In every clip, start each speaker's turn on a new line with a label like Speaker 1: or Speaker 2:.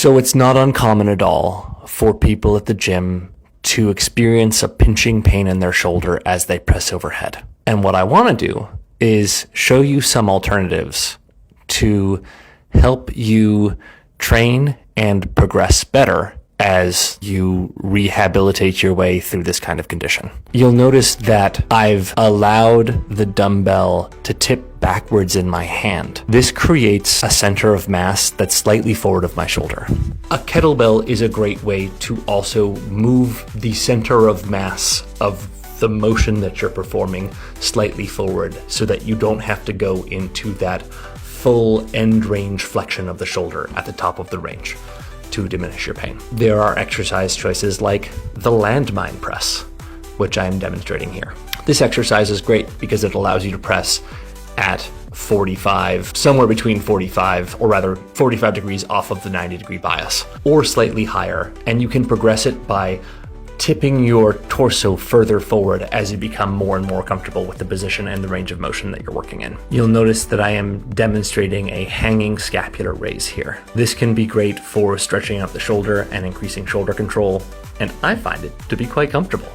Speaker 1: So it's not uncommon at all for people at the gym to experience a pinching pain in their shoulder as they press overhead. And what I want to do is show you some alternatives to help you train and progress better as you rehabilitate your way through this kind of condition. You'll notice that I've allowed the dumbbell to tip backwards in my hand. This creates a center of mass that's slightly forward of my shoulder. A kettlebell is a great way to also move the center of mass of the motion that you're performing slightly forward so that you don't have to go into that full end range flexion of the shoulder at the top of the range to diminish your pain. There are exercise choices like the landmine press, which I'm demonstrating here. This exercise is great because it allows you to press at 45, somewhere between 45, or rather 45 degrees off of the 90-degree bias, or slightly higher, and you can progress it by tipping your torso further forward as you become more and more comfortable with the position and the range of motion that you're working in. You'll notice that I am demonstrating a hanging scapular raise here. This can be great for stretching out the shoulder and increasing shoulder control, and I find it to be quite comfortable.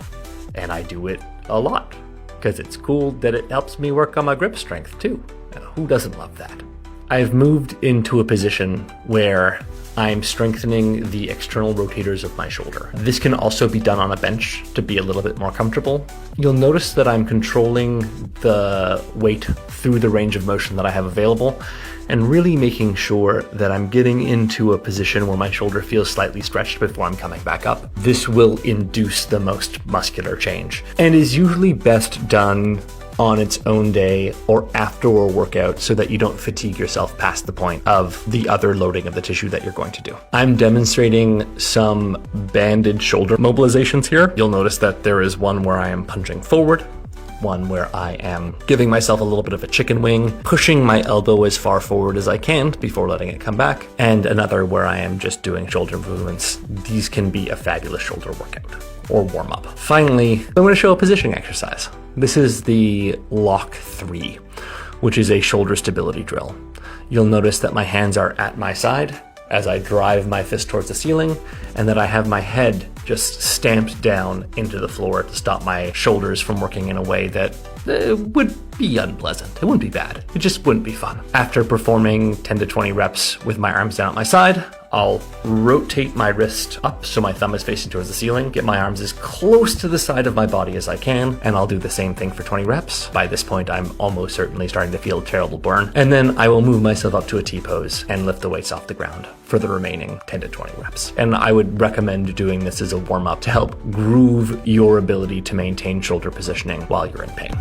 Speaker 1: And I do it a lot because it's cool that it helps me work on my grip strength too. Who doesn't love that? I've moved into a position where I'm strengthening the external rotators of my shoulder. This can also be done on a bench to be a little bit more comfortable. You'll notice that I'm controlling the weight through the range of motion that I have available and really making sure that I'm getting into a position where my shoulder feels slightly stretched before I'm coming back up. This will induce the most muscular change and is usually best done on its own day or after a workout so that you don't fatigue yourself past the point of the other loading of the tissue that you're going to do. I'm demonstrating some banded shoulder mobilizations here. You'll notice that there is one where I am punching forward, one where I am giving myself a little bit of a chicken wing, pushing my elbow as far forward as I can before letting it come back, and another where I am just doing shoulder movements. These can be a fabulous shoulder workout or warm up. Finally, I'm going to show a positioning exercise. This is the Lock 3, which is a shoulder stability drill. You'll notice that my hands are at my side as I drive my fist towards the ceiling, and that I have my head just stamped down into the floor to stop my shoulders from working in a way that would be unpleasant. It wouldn't be bad. It just wouldn't be fun. After performing 10 to 20 reps with my arms down at my side, I'll rotate my wrist up so my thumb is facing towards the ceiling, get my arms as close to the side of my body as I can, and I'll do the same thing for 20 reps. By this point, I'm almost certainly starting to feel a terrible burn. And then I will move myself up to a T-pose and lift the weights off the ground for the remaining 10 to 20 reps. And I would recommend doing this as a warm-up to help groove your ability to maintain shoulder positioning while you're in pain.